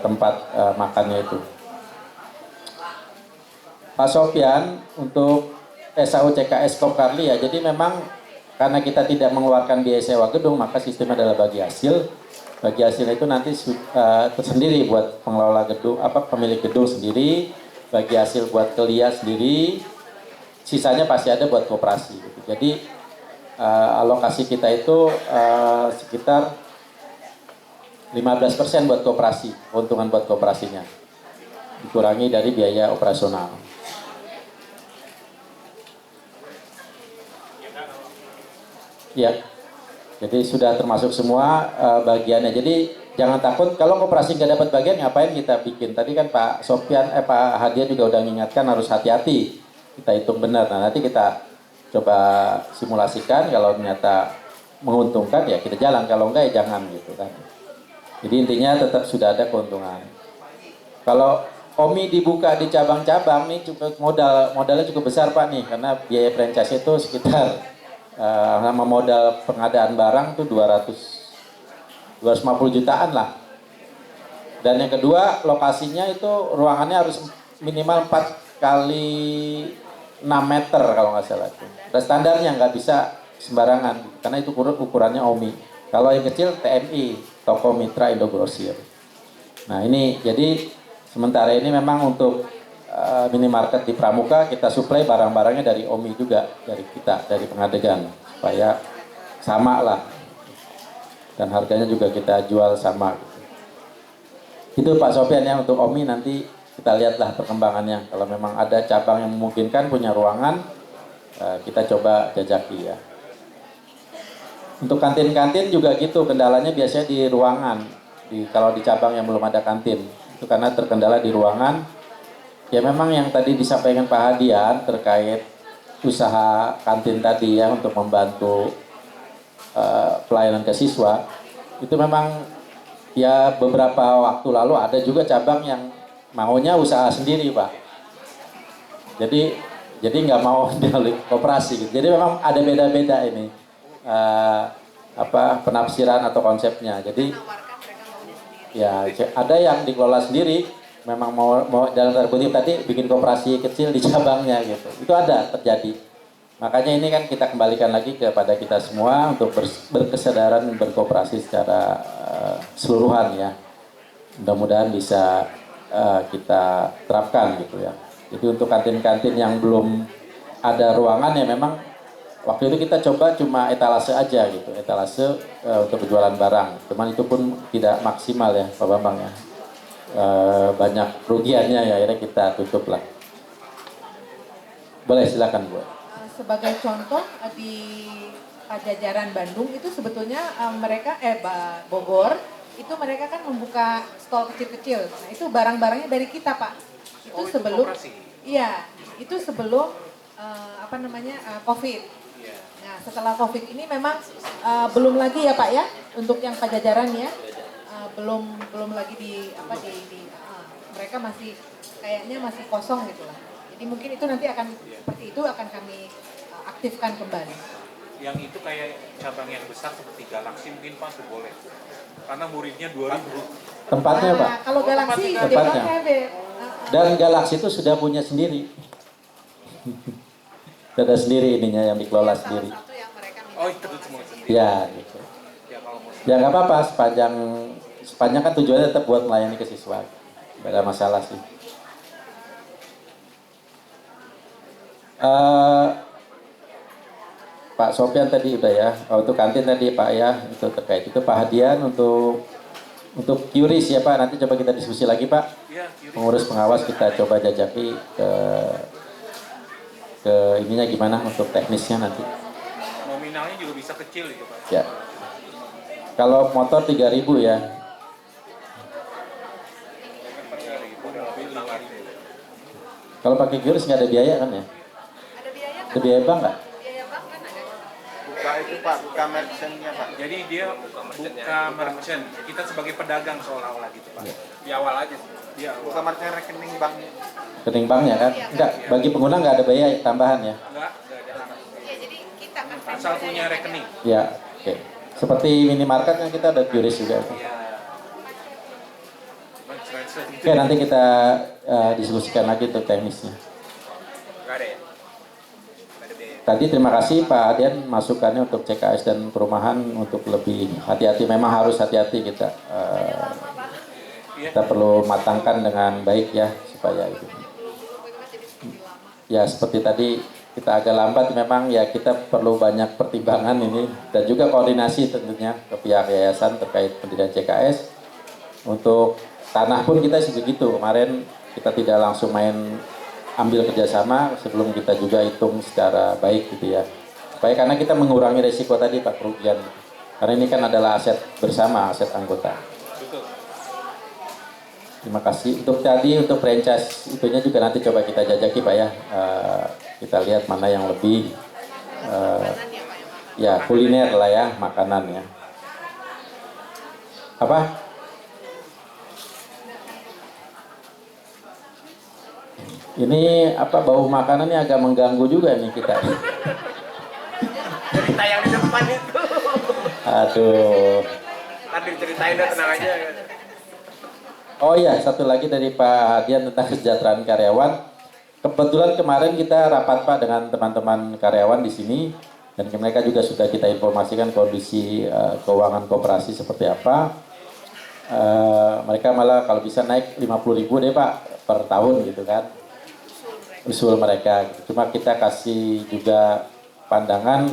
tempat makannya itu. Pak Sofyan untuk SAU CKS Kopkarli ya, jadi memang karena kita tidak mengeluarkan biaya sewa gedung maka sistemnya adalah bagi hasil. Bagi hasil itu nanti tersendiri buat pengelola gedung, pemilik gedung sendiri, bagi hasil buat kelia sendiri, sisanya pasti ada buat koperasi. Gitu. Jadi alokasi kita itu sekitar 15% buat koperasi, keuntungan buat koperasinya. Dikurangi dari biaya operasional. Ya, jadi sudah termasuk semua bagiannya. Jadi jangan takut kalau koperasi nggak dapat bagian ngapain kita bikin. Tadi kan Pak Sofyan, Pak Hadian juga udah mengingatkan harus hati-hati. Kita hitung benar. Nah nanti kita coba simulasikan kalau ternyata menguntungkan ya kita jalan. Kalau enggak ya jangan gitu kan. Jadi intinya tetap sudah ada keuntungan. Kalau OMI dibuka di cabang-cabang nih cukup modalnya cukup besar Pak nih karena biaya franchise itu sekitar sama modal pengadaan barang tuh 250 jutaan lah. Dan yang kedua lokasinya itu ruangannya harus minimal 4 kali 6 meter kalau nggak salah itu. Dan standarnya nggak bisa sembarangan karena itu ukurannya OMI. Kalau yang kecil TMI. Toko Mitra Indogrosir. Nah ini jadi sementara ini memang untuk minimarket di Pramuka kita suplai barang-barangnya dari OMI juga dari kita dari pengadegan supaya sama lah dan harganya juga kita jual sama. Itu Pak Sofyan ya untuk OMI nanti kita lihatlah perkembangannya kalau memang ada cabang yang memungkinkan punya ruangan kita coba jajaki ya. Untuk kantin-kantin juga gitu, kendalanya biasanya di ruangan. Kalau di cabang yang belum ada kantin, itu karena terkendala di ruangan. Ya memang yang tadi disampaikan Pak Hadian terkait usaha kantin tadi ya untuk membantu pelayanan ke siswa, itu memang ya beberapa waktu lalu ada juga cabang yang maunya usaha sendiri Pak. Jadi Jadi nggak mau melalui koperasi gitu. Jadi memang ada beda-beda ini penafsiran atau konsepnya. Jadi ya ada yang dikelola sendiri, memang mau dalam tanda kutip tadi bikin koperasi kecil di cabangnya gitu. Itu ada terjadi. Makanya ini kan kita kembalikan lagi kepada kita semua untuk berkesadaran berkooperasi secara keseluruhan ya. Mudah-mudahan bisa kita terapkan gitu ya. Jadi untuk kantin-kantin yang belum ada ruangan ya memang waktu itu kita coba cuma etalase aja gitu, etalase untuk berjualan barang. Cuman itu pun tidak maksimal ya Pak Bambang ya. Banyak kerugiannya ya, akhirnya kita tutup lah. Boleh silakan Bu. Sebagai contoh di Pajajaran Bandung itu sebetulnya mereka Bogor itu mereka kan membuka stol kecil-kecil. Nah itu barang-barangnya dari kita Pak. Itu sebelum iya itu sebelum COVID. Nah setelah COVID ini memang belum lagi ya Pak ya untuk yang Pajajaran ya belum lagi mereka masih kayaknya masih kosong gitu lah. Jadi mungkin itu nanti akan seperti itu akan kami aktifkan kembali. Yang itu kayak cabang yang besar seperti Galaxy mungkin Pak tuh boleh. Karena muridnya 2000. Tempatnya Pak? Kalau Galaxy tempatnya. Dan Galaxy itu sudah punya sendiri. Ada sendiri ininya yang dikelola sendiri. Oh itu semua sendiri. Ya gitu. Ya nggak apa-apa sepanjang kan tujuannya tetap buat melayani ke siswa. Nggak ada masalah sih. Pak Sofyan tadi udah ya, untuk kantin tadi Pak ya, itu terkait itu Pak Hadian untuk QRIS ya Pak, nanti coba kita diskusi lagi Pak. Ya, pengurus pengawas kita coba jajaki ke ininya gimana untuk teknisnya nanti. Nominalnya juga bisa kecil gitu Pak. Ya. Kalau motor 3.000 ya. Kalau pakai QRIS nggak ada biaya kan ya? Ada biaya kan? Ada biaya bank nggak? Biaya bank kan ada. Buka itu Pak, buka merchantnya Pak. Jadi dia buka merchant. Kita sebagai pedagang seolah-olah gitu Pak. Ya. Di awal aja. Di awal. Buka merchant rekening bank. Rekening banknya kan? Enggak, bagi pengguna nggak ada biaya tambahan ya? Enggak ada. Iya, jadi kita kan asal punya rekening. Ya, oke. Seperti minimarket kan kita ada QRIS juga. Oke, nanti kita diskusikan lagi untuk teknisnya. Tadi terima kasih Pak Adian masukannya untuk CKS dan perumahan untuk lebih hati-hati. Memang harus hati-hati kita. Kita perlu matangkan dengan baik ya supaya itu. Ya seperti tadi kita agak lambat memang ya kita perlu banyak pertimbangan ini dan juga koordinasi tentunya ke pihak yayasan terkait pendirian CKS. Untuk tanah pun kita sebegitu. Kemarin kita tidak langsung main ambil kerjasama sebelum kita juga hitung secara baik gitu ya. Supaya karena kita mengurangi resiko tadi Pak kerugian. Karena ini kan adalah aset bersama, aset anggota. Terima kasih. Untuk tadi untuk franchise itunya juga nanti coba kita jajaki Pak ya. Kita lihat mana yang lebih ya kuliner lah ya, makanan ya. Apa? Ini bau makanan ini agak mengganggu juga nih kita. Cerita yang di depan itu. Aduh. Tadi ceritain udah tenang aja. Oh iya, satu lagi dari Pak Hadian tentang kesejahteraan karyawan. Kebetulan kemarin kita rapat Pak dengan teman-teman karyawan di sini dan mereka juga sudah kita informasikan kondisi keuangan koperasi seperti apa. Mereka malah kalau bisa naik 50.000 deh Pak per tahun gitu kan. Usul mereka. Cuma kita kasih juga pandangan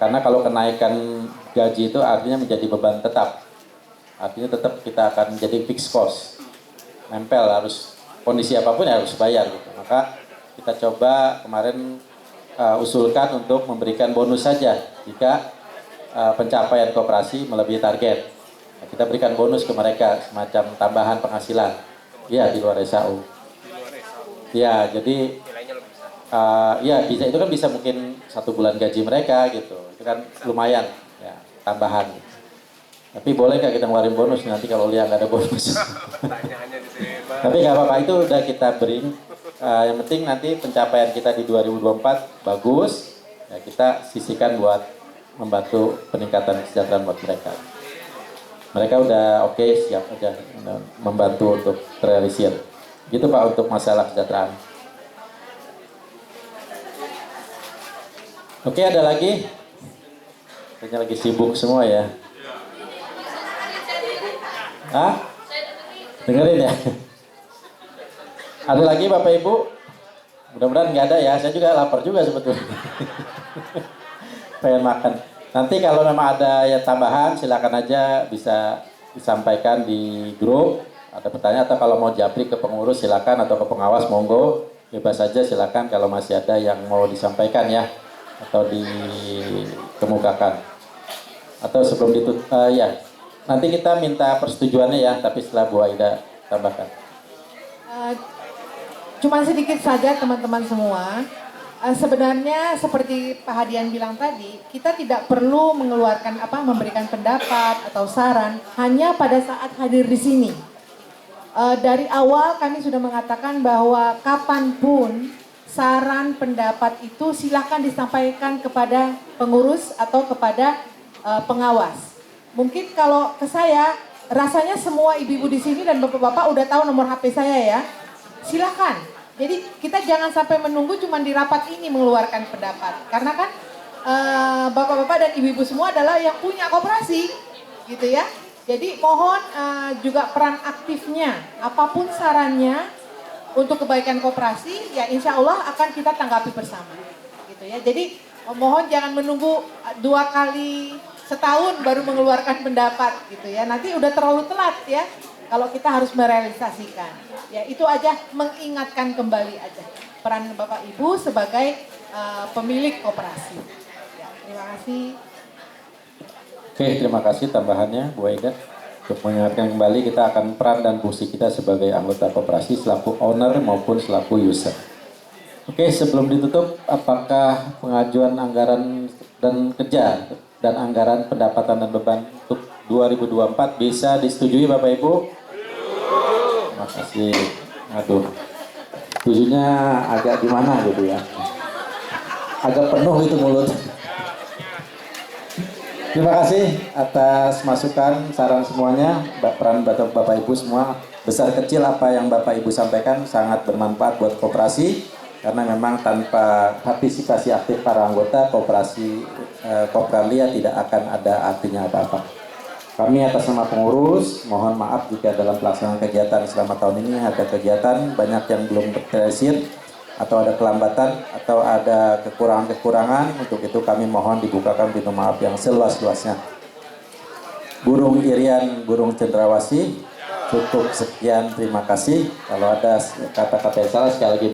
karena kalau kenaikan gaji itu artinya menjadi beban tetap. Artinya tetap kita akan menjadi fixed cost. Nempel harus kondisi apapun ya harus bayar gitu. Maka kita coba kemarin usulkan untuk memberikan bonus saja jika pencapaian koperasi melebihi target. Nah, kita berikan bonus ke mereka semacam tambahan penghasilan. Ya di luar SAU. Ya, jadi ya bisa itu kan bisa mungkin 1 bulan gaji mereka gitu. Itu kan lumayan ya, tambahan. Tapi boleh nggak kita ngeluarin bonus nanti kalau lihat nggak ada bonus? Tapi nggak apa-apa, itu udah kita beri yang penting nanti pencapaian kita di 2024 bagus, ya kita sisihkan buat membantu peningkatan kesejahteraan buat mereka. Mereka udah oke, siap aja membantu untuk terrealisir. Gitu Pak untuk masalah kesejahteraan. Oke, ada lagi? Kayaknya lagi sibuk semua ya. Hah? Dengerin ya. Ada lagi Bapak Ibu? Mudah-mudahan nggak ada ya. Saya juga lapar juga sebetulnya. Pengen makan. Nanti kalau memang ada yang tambahan, silakan aja bisa disampaikan di grup. Ada pertanyaan atau kalau mau japri ke pengurus silakan atau ke pengawas monggo. Bebas saja silakan kalau masih ada yang mau disampaikan ya atau dikemukakan. Atau sebelum ditutup ya. Nanti kita minta persetujuannya ya, tapi setelah Bu Aida tambahkan. Cuma sedikit saja teman-teman semua. Sebenarnya seperti Pak Hadian bilang tadi, kita tidak perlu mengeluarkan memberikan pendapat atau saran hanya pada saat hadir di sini. Dari awal kami sudah mengatakan bahwa kapanpun saran pendapat itu silakan disampaikan kepada pengurus atau kepada pengawas. Mungkin kalau ke saya, rasanya semua ibu-ibu di sini dan bapak-bapak udah tahu nomor HP saya ya. Silakan. Jadi kita jangan sampai menunggu cuma di rapat ini mengeluarkan pendapat. Karena kan bapak-bapak dan ibu-ibu semua adalah yang punya koperasi, gitu ya. Jadi mohon juga peran aktifnya, apapun sarannya untuk kebaikan koperasi, ya insya Allah akan kita tanggapi bersama, gitu ya. Jadi mohon jangan menunggu 2 kali setahun baru mengeluarkan pendapat, gitu ya. Nanti udah terlalu telat ya. Kalau kita harus merealisasikan, ya itu aja mengingatkan kembali aja peran Bapak Ibu sebagai pemilik koperasi. Ya, terima kasih. Oke, terima kasih tambahannya Bu Aida. Untuk mengingatkan kembali kita akan peran dan fungsi kita sebagai anggota koperasi selaku owner maupun selaku user. Oke, sebelum ditutup, apakah pengajuan anggaran dan kerja dan anggaran pendapatan dan beban untuk 2024 bisa disetujui Bapak Ibu? Terima kasih. Aduh, setujunya agak gimana gitu ya. Agak penuh itu mulut. Terima kasih atas masukan, saran semuanya. Peran Bapak Ibu semua, besar kecil apa yang Bapak Ibu sampaikan sangat bermanfaat buat koperasi. Karena memang tanpa partisipasi aktif para anggota, koperasi Kopralia tidak akan ada artinya apa-apa. Kami atas nama pengurus, mohon maaf jika dalam pelaksanaan kegiatan selama tahun ini ada kegiatan banyak yang belum terrealisir atau ada kelambatan atau ada kekurangan-kekurangan. Untuk itu kami mohon dibukakan pintu maaf yang seluas-luasnya. Burung Irian, Burung Cendrawasih, cukup sekian, terima kasih. Kalau ada kata-kata yang salah sekali lagi